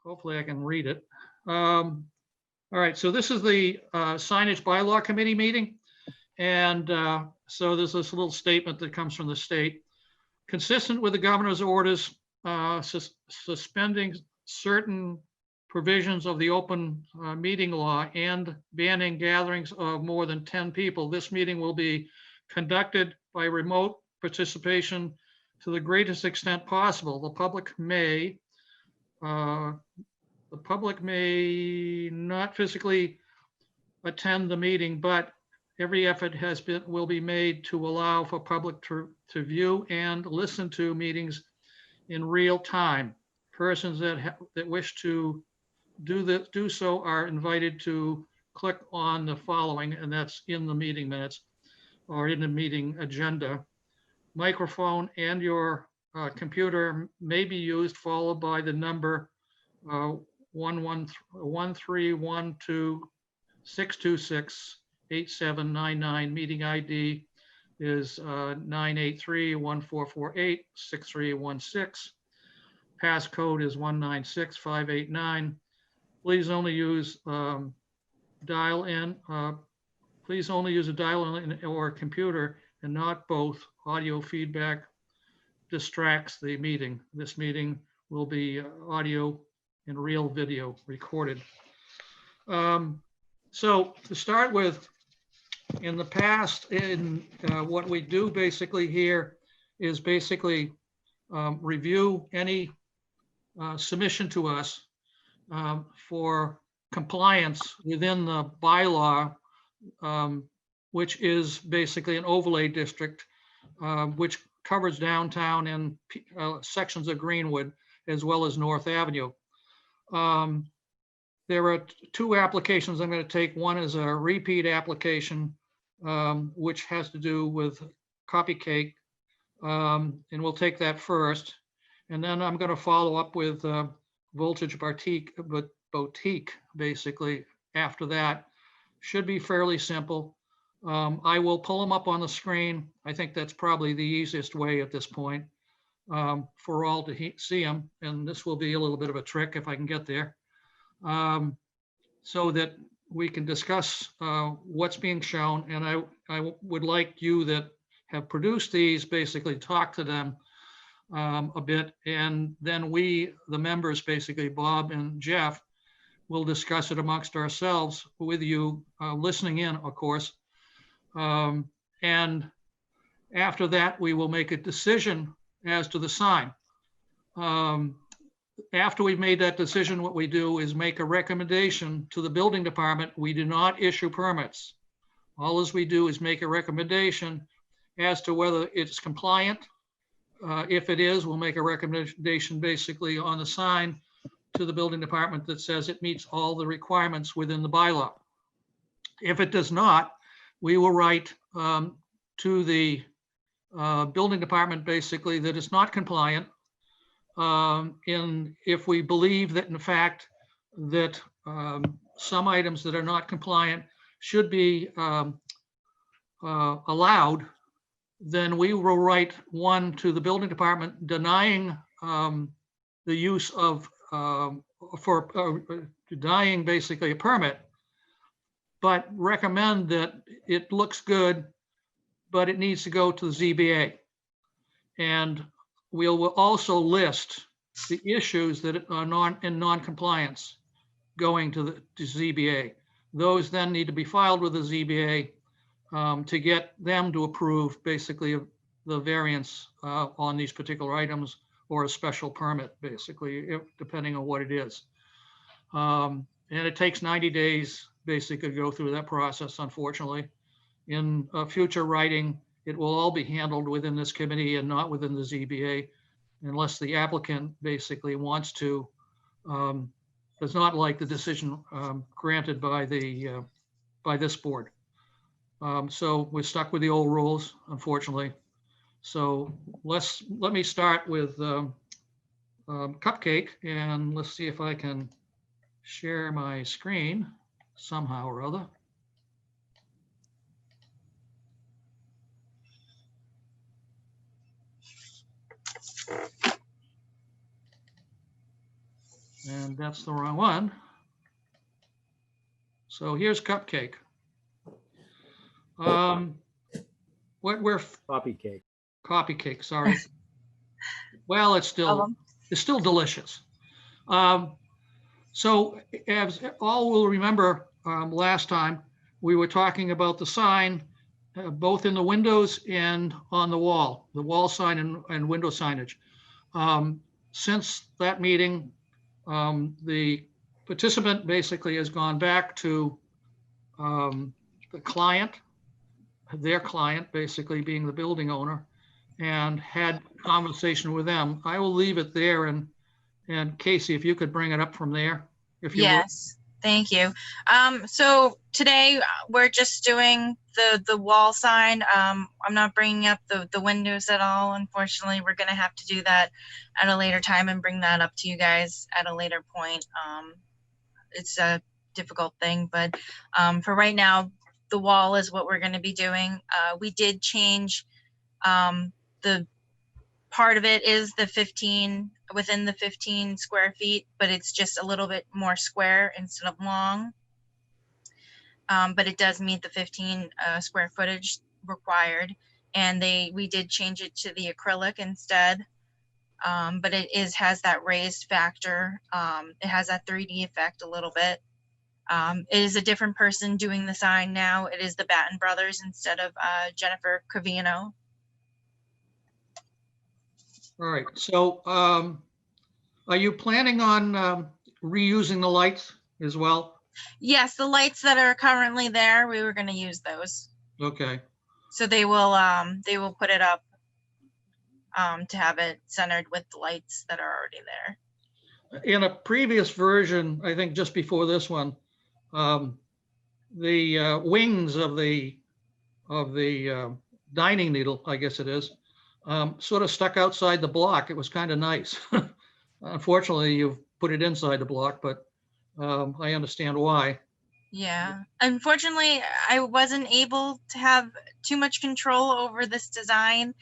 hopefully I can read it. All right, so this is the signage bylaw committee meeting. And so there's this little statement that comes from the state. Consistent with the governor's orders suspending certain provisions of the open meeting law and banning gatherings of more than 10 people, this meeting will be conducted by remote participation to the greatest extent possible. The public may not physically attend the meeting, but every effort will be made to allow for public to view and listen to meetings in real time. Persons that wish to do so are invited to click on the following, and that's in the meeting minutes or in the meeting agenda. Microphone and your computer may be used, followed by the number 13126268799. Meeting ID is 983-1448-6316. Passcode is 196589. Please only use dial-in. Please only use a dial-in or computer and not both. Audio feedback distracts the meeting. This meeting will be audio and real video recorded. So to start with, in the past, what we do basically here is basically review any submission to us for compliance within the bylaw, which is basically an overlay district, which covers downtown and sections of Greenwood, as well as North Avenue. There are two applications I'm going to take. One is a repeat application, which has to do with copy cake, and we'll take that first. And then I'm going to follow up with Voltage Boutique, basically, after that. Should be fairly simple. I will pull them up on the screen. I think that's probably the easiest way at this point for all to see them. And this will be a little bit of a trick if I can get there, so that we can discuss what's being shown. And I would like you that have produced these basically talk to them a bit. And then we, the members, basically Bob and Jeff, will discuss it amongst ourselves with you listening in, of course. And after that, we will make a decision as to the sign. After we've made that decision, what we do is make a recommendation to the building department. We do not issue permits. All as we do is make a recommendation as to whether it's compliant. If it is, we'll make a recommendation basically on the sign to the building department that says it meets all the requirements within the bylaw. If it does not, we will write to the building department basically that it's not compliant. If we believe that in fact that some items that are not compliant should be allowed, then we will write one to the building department denying the use of denying basically a permit, but recommend that it looks good, but it needs to go to the ZBA. And we'll also list the issues that are in non-compliance going to the ZBA. Those then need to be filed with the ZBA to get them to approve basically the variance on these particular items, or a special permit, basically, depending on what it is. And it takes 90 days basically to go through that process, unfortunately. In future writing, it will all be handled within this committee and not within the ZBA, unless the applicant basically wants to, does not like the decision granted by this board. So we're stuck with the old rules, unfortunately. So let me start with Cupcake, and let's see if I can share my screen somehow or other. And that's the wrong one. So here's Cupcake. We're Poppy cake. coffee cake, sorry. Well, it's still delicious. So as all will remember, last time we were talking about the sign, both in the windows and on the wall sign and window signage. Since that meeting, the participant basically has gone back to the client, their client basically being the building owner, and had conversation with them. I will leave it there, and Casey, if you could bring it up from there, if you would. Yes, thank you. So today we're just doing the wall sign. I'm not bringing up the windows at all. Unfortunately, we're gonna have to do that at a later time and bring that up to you guys at a later point. It's a difficult thing, but for right now, the wall is what we're gonna be doing. We did change the part of it is the 15 within the 15 square feet, but it's just a little bit more square instead of long. But it does meet the 15 square footage required. And we did change it to the acrylic instead. But it has that raised factor. It has that 3D effect a little bit. It is a different person doing the sign now. It is the Batten brothers instead of Jennifer Covino. All right, so are you planning on reusing the lights as well? Yes, the lights that are currently there, we were going to use those. Okay. So they will put it up to have it centered with the lights that are already there. In a previous version, I think just before this one, the wings of the dining needle, I guess it is, sort of stuck outside the block. It was kind of nice. Unfortunately, you've put it inside the block, but I understand why. Yeah. Unfortunately, I wasn't able to have too much control over this design.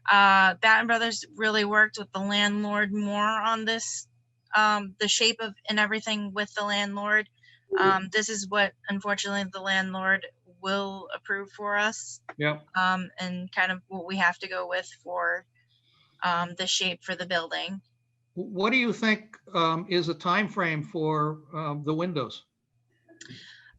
Batten Brothers really worked with the landlord more on this, the shape of and everything with the landlord. This is what, unfortunately, the landlord will approve for us. Yeah. And kind of what we have to go with for the shape for the building. What do you think is the time frame for the windows?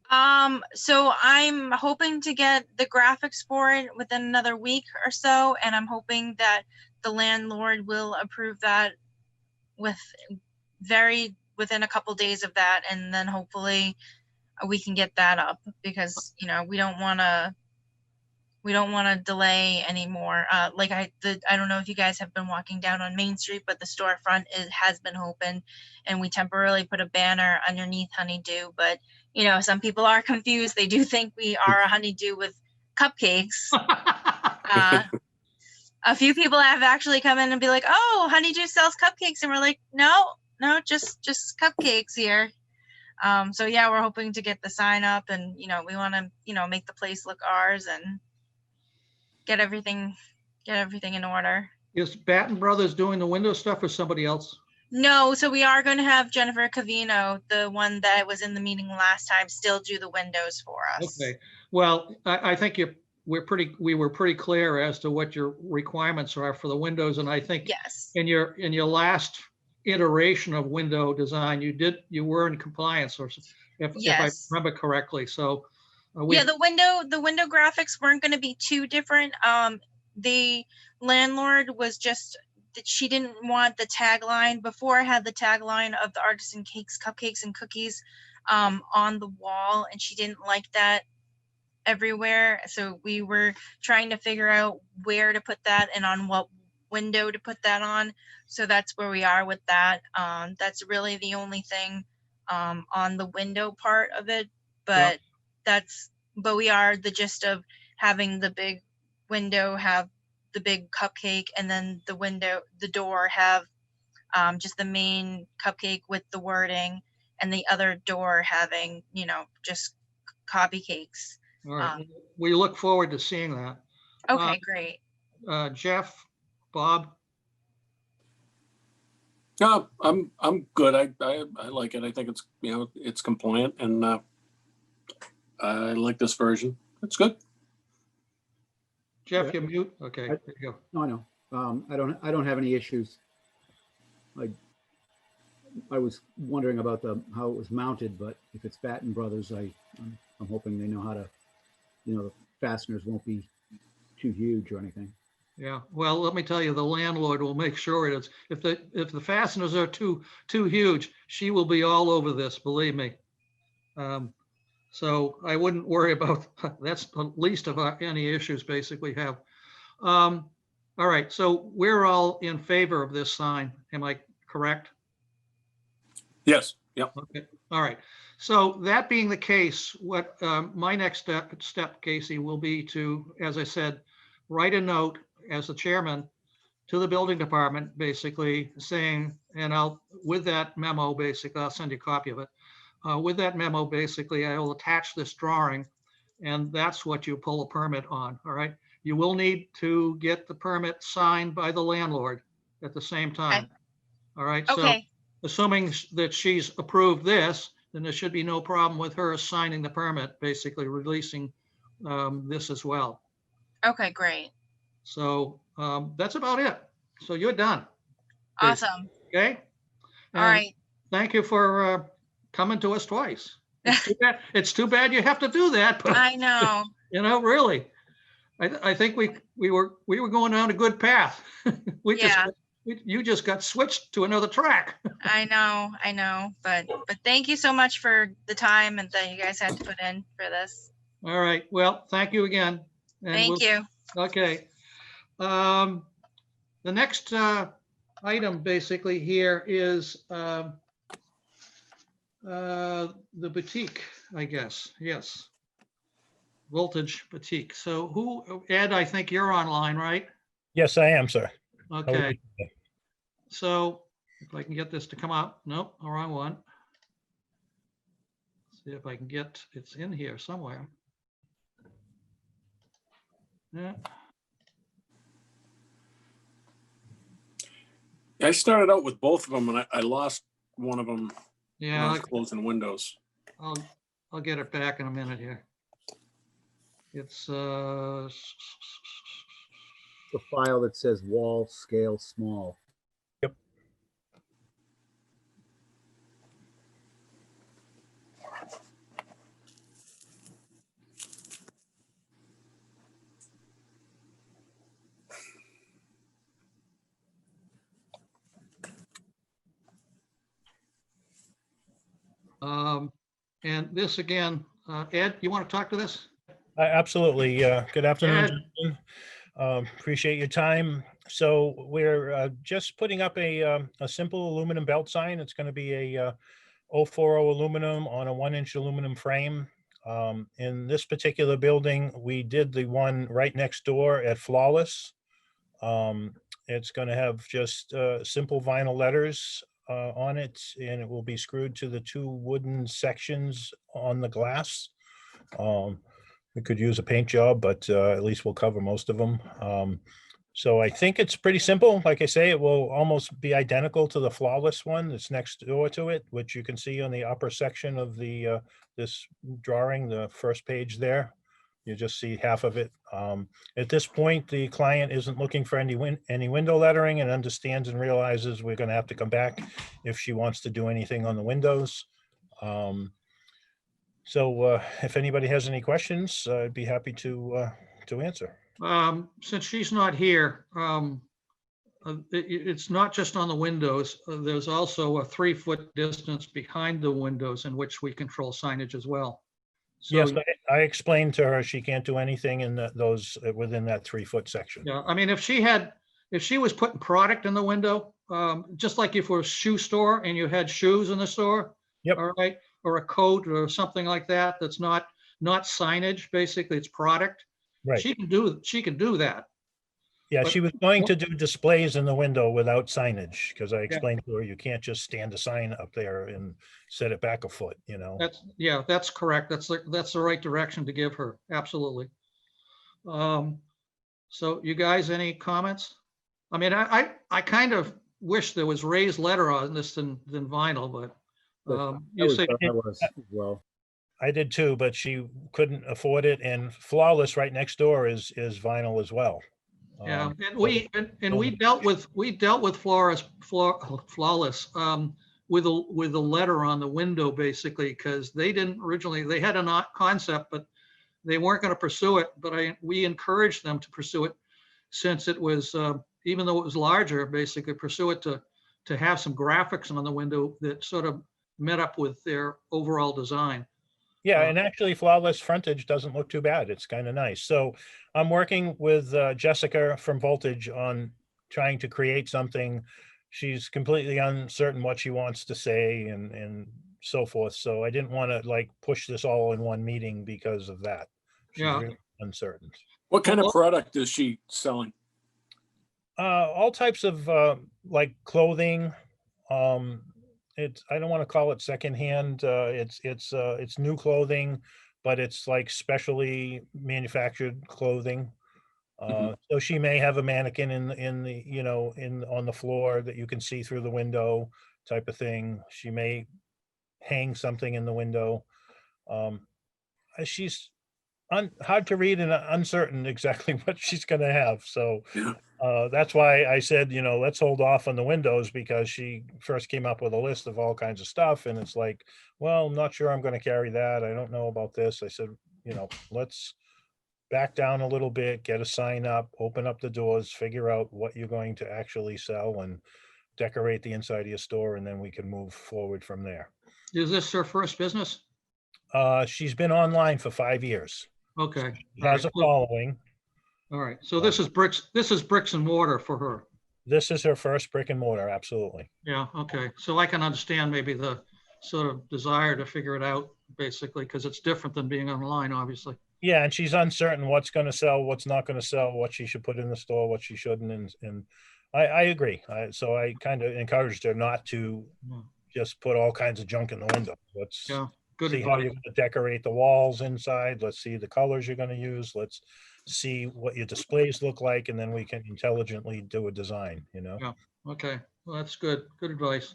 So I'm hoping to get the graphics for it within another week or so, and I'm hoping that the landlord will approve that within a couple days of that, and then hopefully we can get that up, because we don't want to delay anymore. Like I don't know if you guys have been walking down on Main Street, but the storefront has been open, and we temporarily put a banner underneath Honeydew. But some people are confused. They do think we are a Honeydew with cupcakes. A few people have actually come in and be like, "Oh, Honeydew sells cupcakes," and we're like, "No, just cupcakes here." So yeah, we're hoping to get the sign up, and we want to make the place look ours and get everything in order. Is Batten Brothers doing the window stuff or somebody else? No, so we are going to have Jennifer Covino, the one that was in the meeting last time, still do the windows for us. Okay. Well, I think we were pretty clear as to what your requirements are for the windows, and I think yes, in your last iteration of window design, you were in compliance, or if I remember correctly. So yeah, the window graphics weren't going to be too different. The landlord was just that she didn't want the tagline. Before, I had the tagline of the artisan cakes, cupcakes, and cookies on the wall, and she didn't like that everywhere. So we were trying to figure out where to put that and on what window to put that on. So that's where we are with that. That's really the only thing on the window part of it, but but we are the gist of having the big window have the big cupcake, and then the door have just the main cupcake with the wording, and the other door having just coffee cakes. All right. We look forward to seeing that. Okay, great. Jeff, Bob? No, I'm good. I like it. I think it's, it's compliant, and I like this version. It's good. Jeff, Yeah. you mute? Okay, there you go. No, I know. I don't have any issues. I was wondering about how it was mounted, but if it's Batten Brothers, I'm hoping they know how to, the fasteners won't be too huge or anything. Yeah, well, let me tell you, the landlord will make sure it is. If the fasteners are too huge, she will be all over this, believe me. So I wouldn't worry about, that's the least of any issues basically have. All right, so we're all in favor of this sign, am I correct? Yes. Yep. Okay, all right. So that being the case, what my next step, Casey, will be to, as I said, write a note as the chairman to the building department, basically saying, and with that memo, basically, I'll send you a copy of it. With that memo, basically, I will attach this drawing, and that's what you pull a permit on, all right? You will need to get the permit signed by the landlord at the same time. All right, so Okay, assuming that she's approved this, then there should be no problem with her signing the permit, basically releasing this as well. okay, great. So that's about it. So you're done. basically, Awesome. Okay? All And right. thank you for coming to us twice. It's too bad you have to do that, but I know. really, I think we were going down a good path. Yeah. You just got switched to another track. I know, but thank you so much for the time and that you guys had to put in for this. All right. Well, thank you again. And Thank you. Okay. The next item basically here is the boutique, I guess. Yes. Voltage boutique. So Ed, I think you're online, right? Yes, I am, sir. How are Okay. you? So if I can get this to come up. Nope, wrong one. See if I can get, it's in here somewhere. Yeah. I started out with both of them, and I lost one of them when I Yeah, was closing Windows. I'll get it back in a minute here. It's The file that says wall scale small. Yep. and this again, Ed, you want to talk to this? Absolutely. Good afternoon, Ed. gentlemen. Appreciate your time. So we're just putting up a simple aluminum belt sign. It's going to be a 040 aluminum on a 1-inch aluminum frame. In this particular building, we did the one right next door at Flawless. It's going to have just simple vinyl letters on it, and it will be screwed to the 2 wooden sections on the glass. We could use a paint job, but at least we'll cover most of them. So I think it's pretty simple. Like I say, it will almost be identical to the Flawless one that's next door to it, which you can see on the upper section of the this drawing, the first page there. You just see half of it. At this point, the client isn't looking for any window lettering and understands and realizes we're going to have to come back if she wants to do anything on the windows. So if anybody has any questions, I'd be happy to answer. Since she's not here, it's not just on the windows. There's also a 3-foot distance behind the windows in which we control signage as well. So, Yes, I explained to her she can't do anything in those within that 3-foot section. yeah, I mean, if she was putting product in the window, just like if we're a shoe store and you had shoes in the store, Yep. all right, or a coat or something like that, that's not signage, basically it's product. Right. She can do that. Yeah, But- she was going to do displays in the window without signage because I explained to her you can't just stand a sign up there and set it back a foot, you know. That's correct. That's the right direction to give her. Absolutely. So you guys, any comments? I mean, I kind of wish there was raised letter on this than vinyl, but I you always say, thought that was as well. I did too, but she couldn't afford it, and Flawless right next door is vinyl as well. yeah, Um, and we dealt with Flawless with a letter on the window, basically, because they didn't originally, they had a concept, but they weren't going to pursue it. But we encouraged them to pursue it, since it was, even though it was larger, basically pursue it to have some graphics on the window that sort of met up with their overall design. Yeah, Uh, and actually Flawless frontage doesn't look too bad. It's kind of nice. So I'm working with Jessica from Voltage on trying to create something. She's completely uncertain what she wants to say and so forth. So I didn't want to like push this all in one meeting because of that. She's Yeah. really uncertain. What kind of Well- product is she selling? All types of like clothing. Um, I don't want to call it secondhand. It's new clothing, but it's like specially manufactured clothing. So she may have a mannequin in the on the floor that you can see through the window type of thing. She may hang something in the window. She's hard to read and uncertain exactly what she's going to have. So Yeah. that's why I said, let's hold off on the windows, because she first came up with a list of all kinds of stuff. And it's like, well, I'm not sure I'm going to carry that. I don't know about this. I said, let's back down a little bit, get a sign up, open up the doors, figure out what you're going to actually sell and decorate the inside of your store. And then we can move forward from there. Is this her first business? She's been online for 5 years. Okay. She has a following. All right. So this is bricks and mortar for her. This is her first brick and mortar. Absolutely. Yeah. Okay. So I can understand maybe the sort of desire to figure it out, basically, because it's different than being online, obviously. Yeah, and she's uncertain what's going to sell, what's not going to sell, what she should put in the store, what she shouldn't, and I agree. So I kind of encouraged her not to Yeah. just put all kinds of junk in the window. Let's Yeah. Good see how advice. you're going to decorate the walls inside. Let's see the colors you're going to use. Let's see what your displays look like, and then we can intelligently do a design. Yeah. Okay. Well, that's good. Good advice.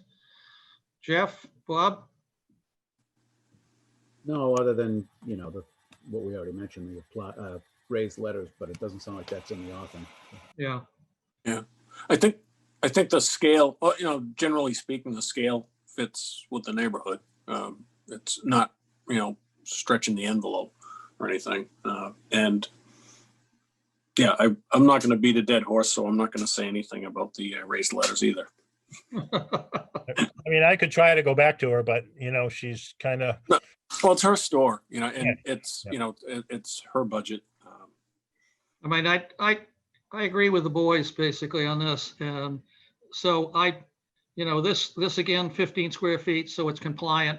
Jeff, Bob? No, other than, what we already mentioned, the plot, raised letters, but it doesn't sound like that's in the offing. Yeah. I think the scale, well, generally speaking, the scale fits with the neighborhood. It's not, stretching the envelope or anything. And yeah, I'm not going to beat a dead horse, so I'm not going to say anything about the raised letters either. I mean, I could try to go back to her, but she's kind of. Well, it's her store, and Yeah. it's, it's her budget. I mean, I agree with the boys basically on this. And so this again, 15 square feet, so it's compliant.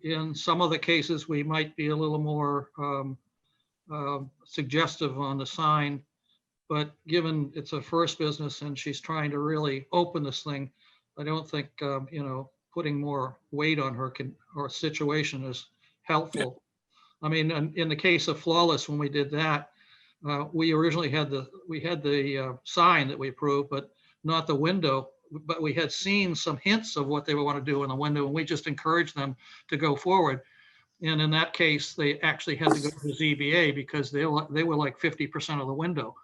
In some of the cases, we might be a little more suggestive on the sign, but given it's a first business and she's trying to really open this thing, I don't think, putting more weight on her or situation is helpful. I mean, in the case of Flawless, when we did that, we originally had the sign that we approved, but not the window. But we had seen some hints of what they would want to do in the window, and we just encouraged them to go forward. And in that case, they actually had to go to the ZBA because they were like 50% of the window.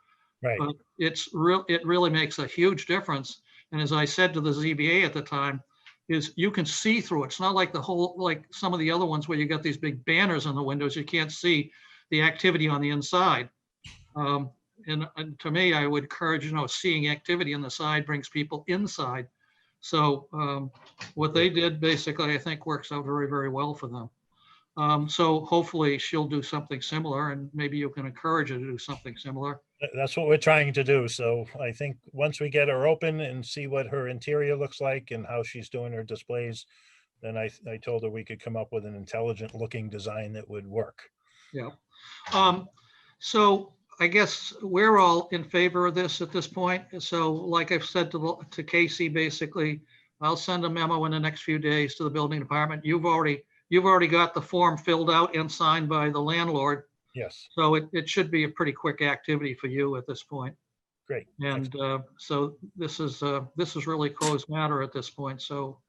Right. But it really makes a huge difference. And as I said to the ZBA at the time, is you can see through it. It's not like like some of the other ones where you got these big banners on the windows. You can't see the activity on the inside. And to me, I would encourage, seeing activity on the side brings people inside. So what they did basically, I think works out very, very well for them. So hopefully she'll do something similar, and maybe you can encourage her to do something similar. That's what we're trying to do. So I think once we get her open and see what her interior looks like and how she's doing her displays, then I told her we could come up with an intelligent looking design that would work. Yeah. So I guess we're all in favor of this at this point. So like I've said to Casey, basically, I'll send a memo in the next few days to the building department. You've already got the form filled out and signed by the landlord. Yes. So it should be a pretty quick activity for you at this point. Great. And so this is really closed matter at this point. So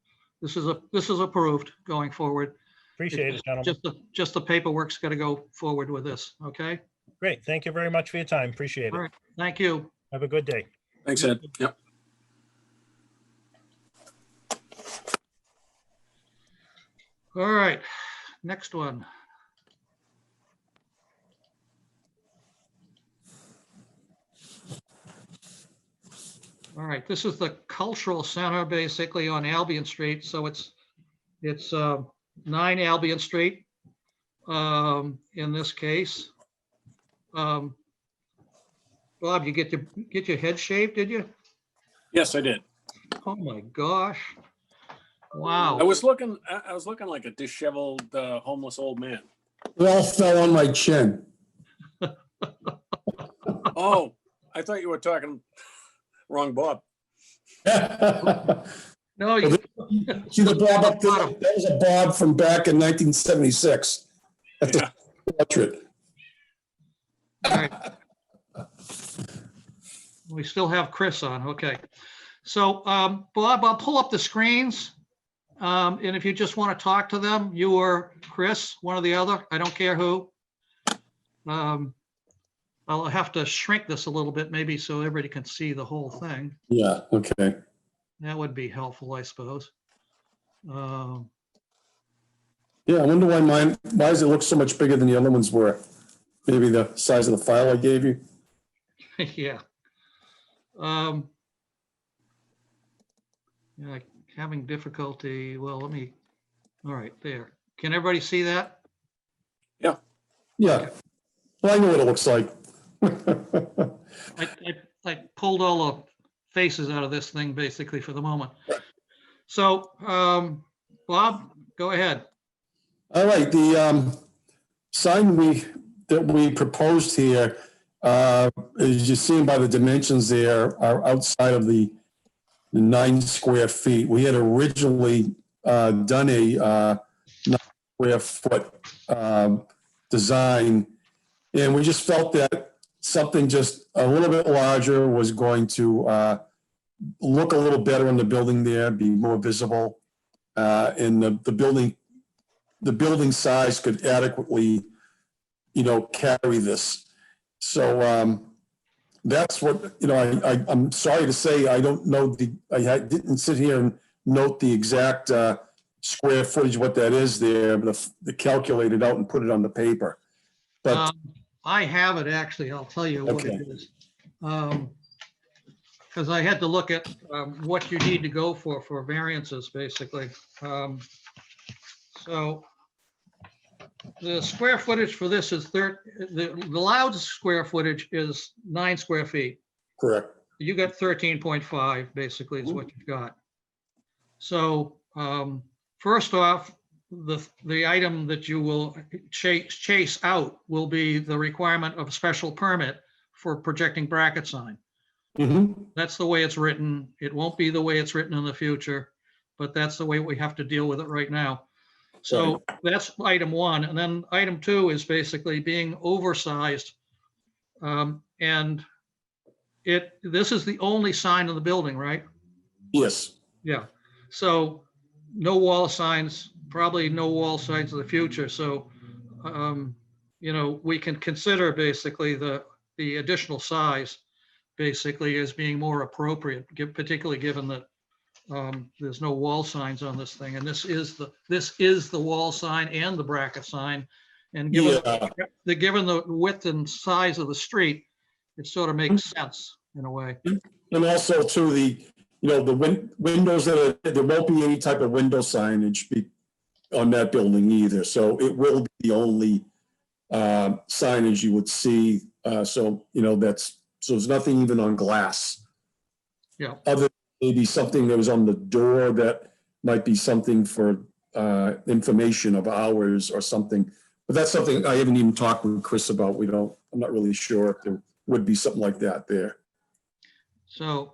this is approved going forward. Appreciate it, gentlemen. Just the paperwork's got to go forward with this. Okay. Great. Thank you very much for your time. Appreciate All it. right. Thank you. Have a good day. Thanks, Ed. Yep. All right. Next one. All right. This is the cultural center basically on Albion Street. So it's 9 Albion Street in this case. Bob, you get your head shaved, did you? Yes, I did. Oh my gosh. I Wow. was looking like a disheveled, homeless old man. It all fell on my chin. Oh, I thought you were talking wrong, Bob. No, you, See the Bob up there? That was a Bob from back in 1976. That's Yeah. a portrait. all right. We still have Chris on. Okay. So, Bob, I'll pull up the screens. And if you just want to talk to them, you or Chris, one or the other, I don't care who. I'll have to shrink this a little bit maybe so everybody can see the whole thing. Yeah, okay. That would be helpful, I suppose. Yeah, I wonder why does it look so much bigger than the other ones were? Maybe the size of the file I gave you? Yeah. Yeah, having difficulty, well, all right, there. Can everybody see that? Yeah. Well, I know what it looks like. I pulled all the faces out of this thing basically for the moment. So, Bob, go ahead. All right, the sign that we proposed here, as you see by the dimensions there, are outside of the 9 square feet. We had originally done a 9 square foot design, and we just felt that something just a little bit larger was going to look a little better in the building there, be more visible, and the building size could adequately, carry this. So that's what, I'm sorry to say, I don't know I didn't sit here and note the exact square footage, what that is there, but the calculate it out and put it on the paper. But I have it actually, I'll tell you what it is. Because I had to look at what you need to go for variances, basically. So the square footage for this is the allowed square footage is 9 square feet. correct. You got 13.5 basically is what you've got. So first off, the item that you will chase out will be the requirement of a special permit for projecting bracket sign. Mm-hmm. That's the way it's written. It won't be the way it's written in the future, but that's the way we have to deal with it right now. So that's item 1. And then item 2 is basically being oversized. And this is the only sign in the building, right? Yes. Yeah. So no wall signs, probably no wall signs in the future. So, we can consider basically the additional size basically as being more appropriate, particularly given that there's no wall signs on this thing. And this is the wall sign and the bracket sign. And given the width and size of the street, it sort of makes sense in a way. And also to the windows there won't be any type of window signage on that building either. So it will be the only signage you would see. So there's nothing even on glass. Yeah. Other than maybe something that was on the door that might be something for information of hours or something. But that's something I haven't even talked with Chris about. I'm not really sure if there would be something like that there. So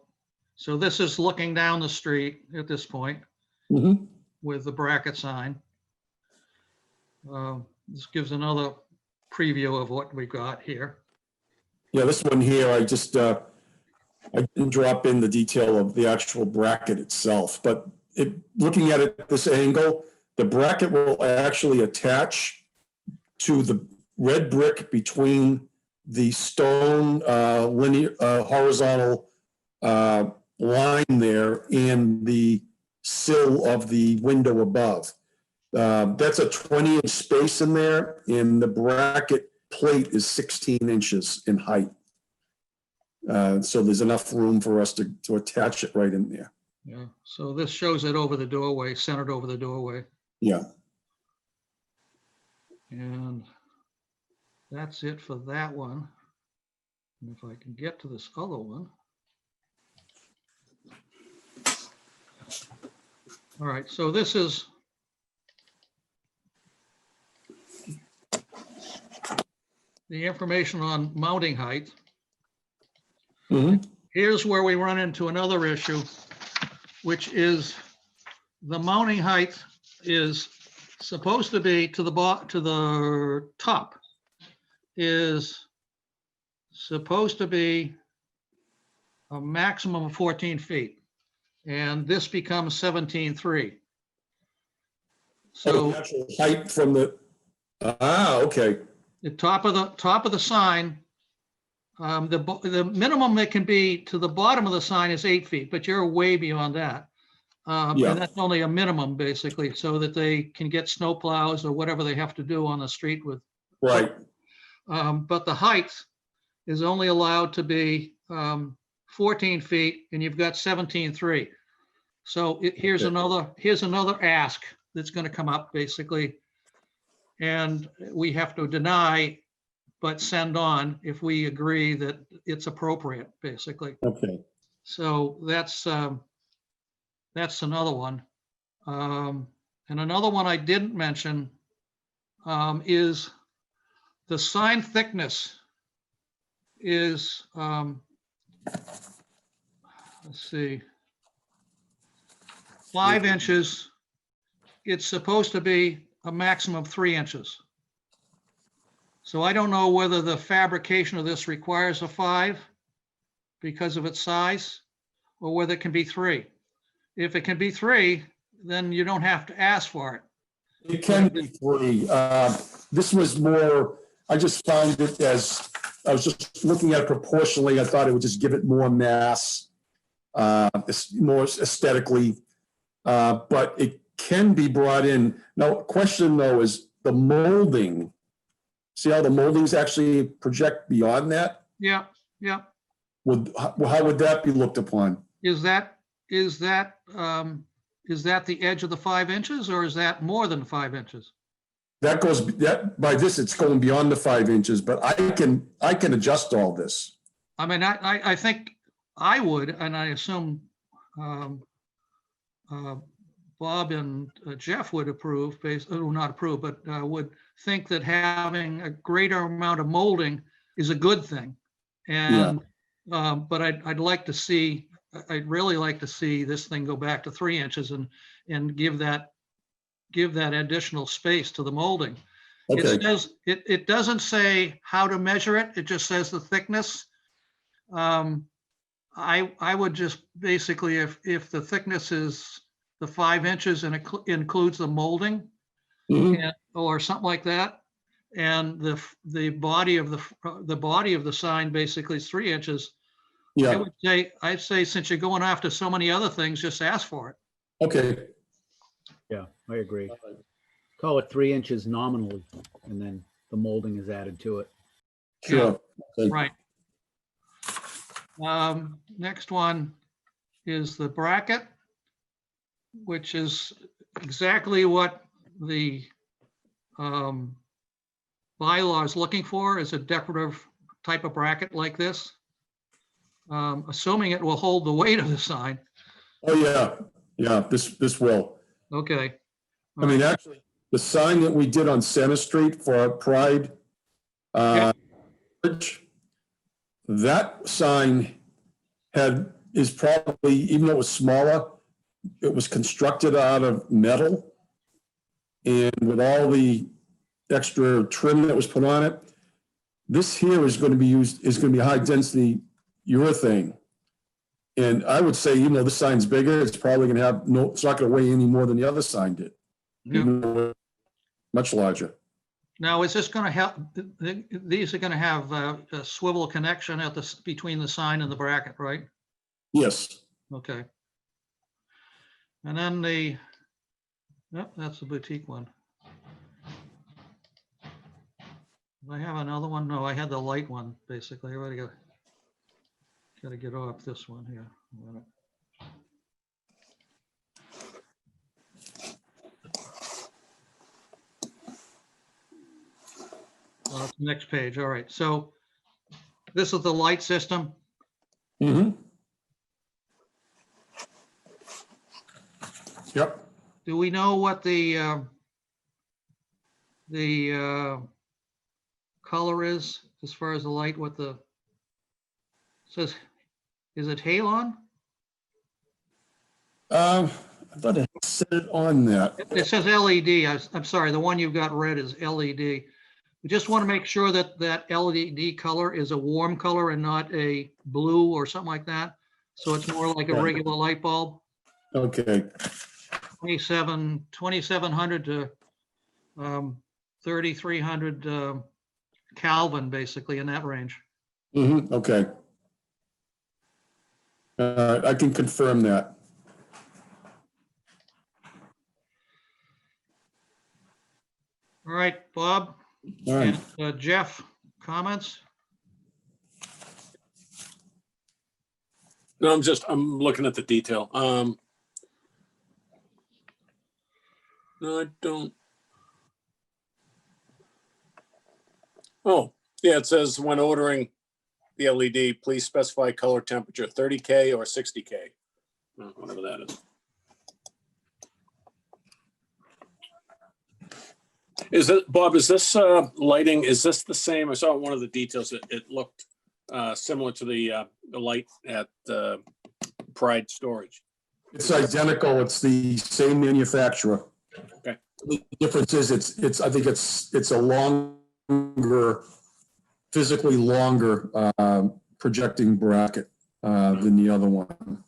this is looking down the street at this point Mm-hmm. with the bracket sign. This gives another preview of what we've got here. Yeah, this one here, I just I didn't drop in the detail of the actual bracket itself, but looking at it at this angle, the bracket will actually attach to the red brick between the stone linear horizontal line there and the sill of the window above. That's a 20-inch space in there, and the bracket plate is 16 inches in height. So there's enough room for us to attach it right in there. Yeah, so this shows it over the doorway, centered over the doorway. Yeah. And that's it for that one. And if I can get to this other one. All right, so this is the information on mounting height. Mhm. Here's where we run into another issue, which is the mounting height is supposed to be to the top is supposed to be a maximum of 14 feet. And this becomes 17.3. So The actual height from the, okay. the top of the sign, the minimum that can be to the bottom of the sign is 8 feet, but you're way beyond that. Yeah. And that's only a minimum, basically, so that they can get snow plows or whatever they have to do on the street with. Right. But the height is only allowed to be 14 feet, and you've got 17.3. So here's another ask that's going to come up, basically. And we have to deny, but send on if we agree that it's appropriate, basically. Okay. So that's another one. And another one I didn't mention is the sign thickness is, let's see, 5 inches. It's supposed to be a maximum of 3 inches. So I don't know whether the fabrication of this requires a 5 because of its size, or whether it can be 3. If it can be 3, then you don't have to ask for it. It can be 3. This was more, I just found it as, I was just looking at it proportionally. I thought it would just give it more mass, more aesthetically, but it can be brought in. Now, question though is the molding. See how the moldings actually project beyond that? Yeah. How would that be looked upon? Is that the edge of the 5 inches, or is that more than 5 inches? That goes, that by this, it's going beyond the 5 inches, but I can adjust all this. I mean, I think I would, and I assume Bob and Jeff would approve, not approve, but would think that having a greater amount of molding is a good thing. And but I'd really like to see this thing go back to 3 inches and give that additional space to the molding. Okay. It doesn't say how to measure it. It just says the thickness. I would just basically, if the thickness is the 5 inches and it includes the molding, Mhm. or something like that, and the body of the sign basically is 3 inches. Yeah, I'd say since you're going after so many other things, just ask for it. okay. Yeah, I agree. Call it 3 inches nominally, and then the molding is added to it. Sure. Okay. Right. Next one is the bracket, which is exactly what the bylaw is looking for, is a decorative type of bracket like this. Assuming it will hold the weight of the sign. Oh, yeah, this will. Okay. I mean, actually, the sign that we did on Center Street for our Pride, Bridge, that sign is probably, even though it was smaller, it was constructed out of metal. And with all the extra trim that was put on it, this here is going to be high density urethane. And I would say, even though the sign's bigger, it's probably gonna have no, it's not gonna weigh any more than the other sign did. Yeah. Even though it's much larger. Now, is this going to help? These are going to have a swivel connection at the, between the sign and the bracket, right? Yes. Okay. And then the, yep, that's the boutique one. Do I have another one? No, I had the light one, basically. I already got to get off this one here. A minute. It's the next page. All right. So this is the light system. Mm-hmm. Yep. Do we know what the color is as far as the light? What the says? Is it halon? I thought it said it on that. It says LED. I'm sorry. The one you've got red is LED. We just want to make sure that that LED color is a warm color and not a blue or something like that. So it's more like a Right. regular light bulb. Okay. 2700 to 3300 Kelvin, basically in that range. Mm-hmm. Okay. I can confirm that. All right, Bob. All right. And Jeff, comments? No, I'm looking at the detail. No, I don't. Oh, yeah, it says when ordering the LED, please specify color temperature 30K or 60K. Whatever that is. Is it, Bob, is this lighting, is this the same? I saw one of the details. It looked similar to the light at Pride Storage. It's identical. It's the same manufacturer. Okay. The difference is it's I think it's a longer, physically longer projecting bracket than the other one.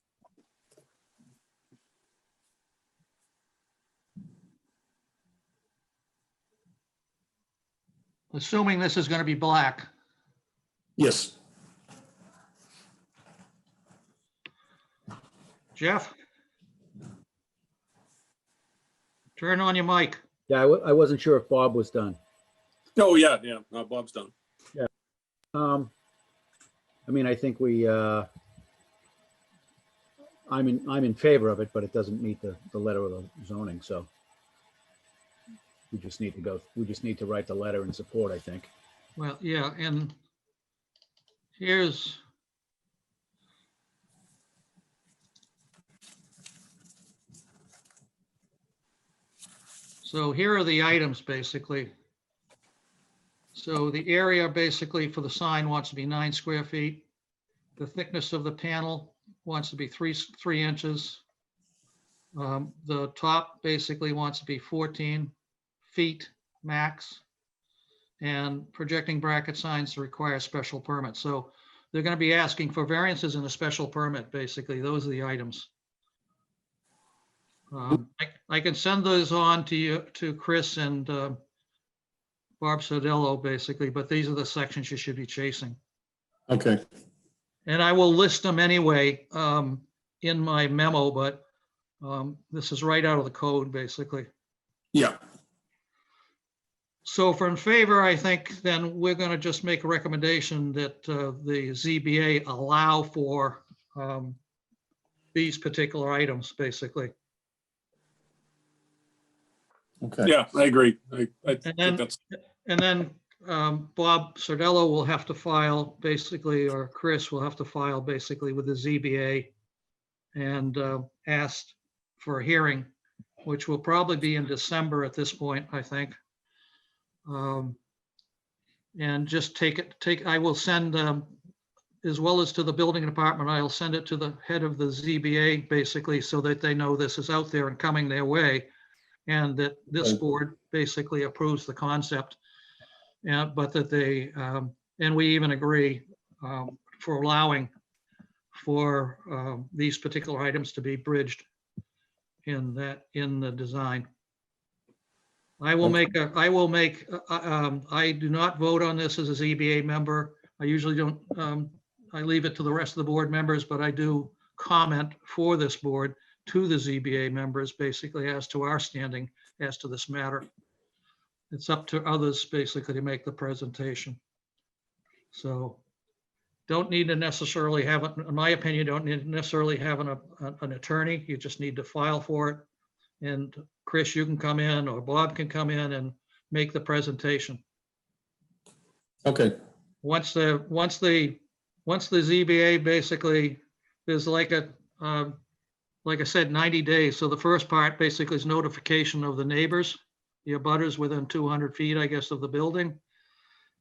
Assuming this is going to be black. Yes. Jeff? Turn on your mic. Yeah, I wasn't sure if Bob was done. Oh, yeah, yeah. No, Bob's done. I mean, I think I'm in favor of it, but it doesn't meet the letter of the zoning, so we just need to write the letter in support, I think. Well, yeah, and here's so here are the items basically. So the area basically for the sign wants to be 9 square feet. The thickness of the panel wants to be 3 inches. The top basically wants to be 14 feet max. And projecting bracket signs require a special permit. So they're going to be asking for variances in a special permit, basically. Those are the items. I can send those on to you, to Chris and Barb Sodello, basically, but these are the sections you should be chasing. Okay. And I will list them anyway in my memo, but this is right out of the code, basically. Yeah. So for in favor, I think then we're going to just make a recommendation that the ZBA allow for these particular items, basically. Okay. Yeah, I agree. I And think then, that's, Bob Sardello will have to file basically, or Chris will have to file basically with the ZBA and ask for a hearing, which will probably be in December at this point, I think. And just I will send, as well as to the building department, I'll send it to the head of the ZBA basically so that they know this is out there and coming their way. And that this Right. board basically approves the concept. But that they, and we even agree for allowing for these particular items to be bridged in the design. I do not vote on this as a ZBA member. I usually don't, I leave it to the rest of the board members, but I do comment for this board to the ZBA members, basically as to our standing as to this matter. It's up to others basically to make the presentation. So don't need to necessarily have it, in my opinion, don't need to necessarily have an attorney. You just need to file for it. And Chris, you can come in, or Bob can come in and make the presentation. Okay, Once the ZBA basically, there's like I said, 90 days. So the first part basically is notification of the neighbors, the abutters within 200 feet, I guess, of the building.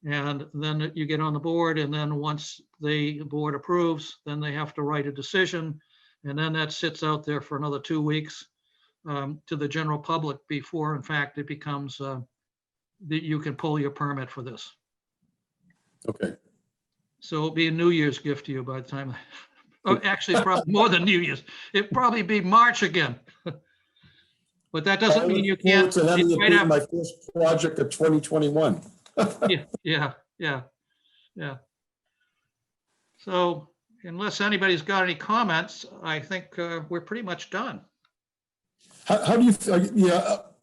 And then you get on the board, and then once the board approves, then they have to write a decision. And then that sits out there for another 2 weeks to the general public before, in fact, it becomes that you can pull your permit for this. okay. So it'll be a New Year's gift to you by the time, oh, actually, probably more than New Year's. It'd probably be March again. But that doesn't mean you can't. To having it right be after- my first project of 2021. Yeah. So unless anybody's got any comments, I think we're pretty much done. How do you,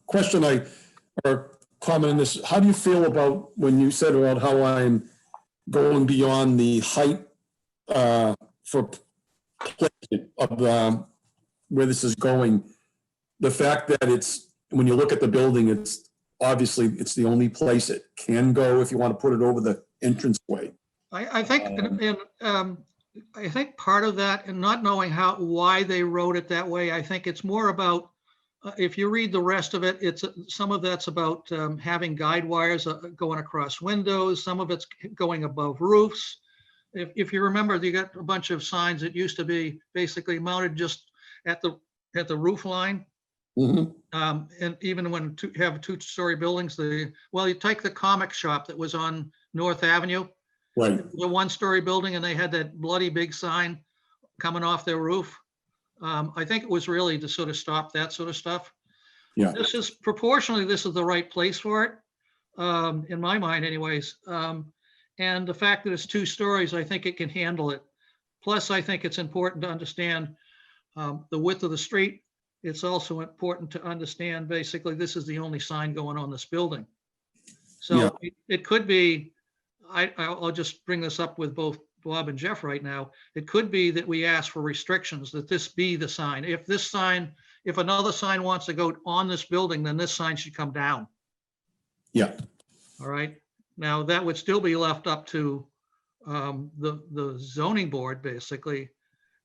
question or comment on this, how do you feel about when you said about how I'm going beyond the height for placement of where this is going? The fact that it's, when you look at the building, it's obviously, it's the only place it can go if you want to put it over the entranceway. I think, I think part of that, and not knowing why they wrote it that way, I think it's more about, if you read the rest of it, some of that's about having guide wires going across windows. Some of it's going above roofs. If you remember, you got a bunch of signs that used to be basically mounted just at the roof line. Mhm. And even when you have 2-story buildings, you take the comic shop that was on North Avenue, Right, the 1-story building, and they had that bloody big sign coming off their roof. I think it was really to sort of stop that sort of stuff. yeah, This is proportionally, this is the right place for it, in my mind anyways. And the fact that it's 2 stories, I think it can handle it. Plus, I think it's important to understand the width of the street. It's also important to understand, basically, this is the only sign going on this building. So it could be, I'll just bring this up with both Bob and Jeff right now. It could be that we ask for restrictions, that this be the sign. If another sign wants to go on this building, then this sign should come down. yeah, All right. Now, that would still be left up to the zoning board, basically,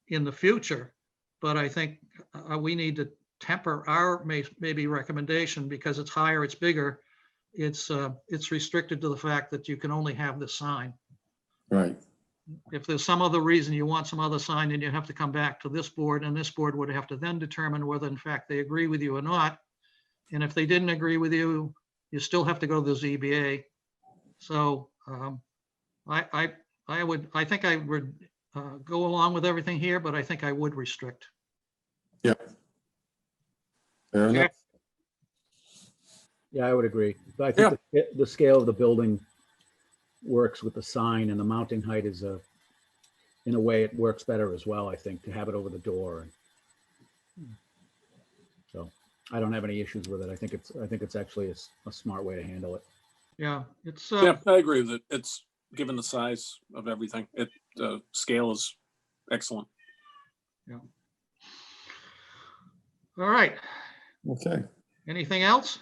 in the future. But I think we need to temper our maybe recommendation, because it's higher, it's bigger. It's restricted to the fact that you can only have this sign. right, If there's some other reason you want some other sign, then you have to come back to this board, and this board would have to then determine whether in fact they agree with you or not. And if they didn't agree with you, you still have to go to the ZBA. So I think I would go along with everything here, but I think I would restrict. yeah. Fair Okay. enough. Yeah, I would agree. But I think the scale of the building works with the sign, and the mounting height is in a way, it works better as well, I think, to have it over the door. So I don't have any issues with it. I think it's actually a smart way to handle it. Yeah, it's Yeah, I agree with it. It's, given the size of everything, the scale is excellent. all right. Okay. Anything else?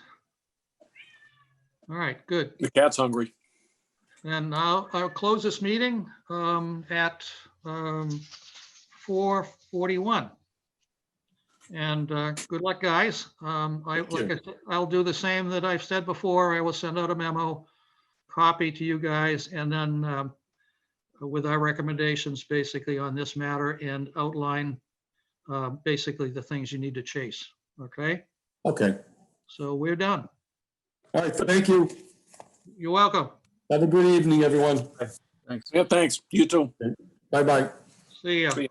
All right, good. The cat's hungry. And I'll close this meeting at 4:41. And good luck, guys. Thank you. I'll do the same that I've said before. I will send out a memo copy to you guys, and then with our recommendations basically on this matter, and outline basically the things you need to chase. Okay, Okay. so we're done. All right. Thank you. You're welcome. Have a good evening, everyone. Thanks. Yeah, thanks. You too. Bye-bye. See ya. See ya.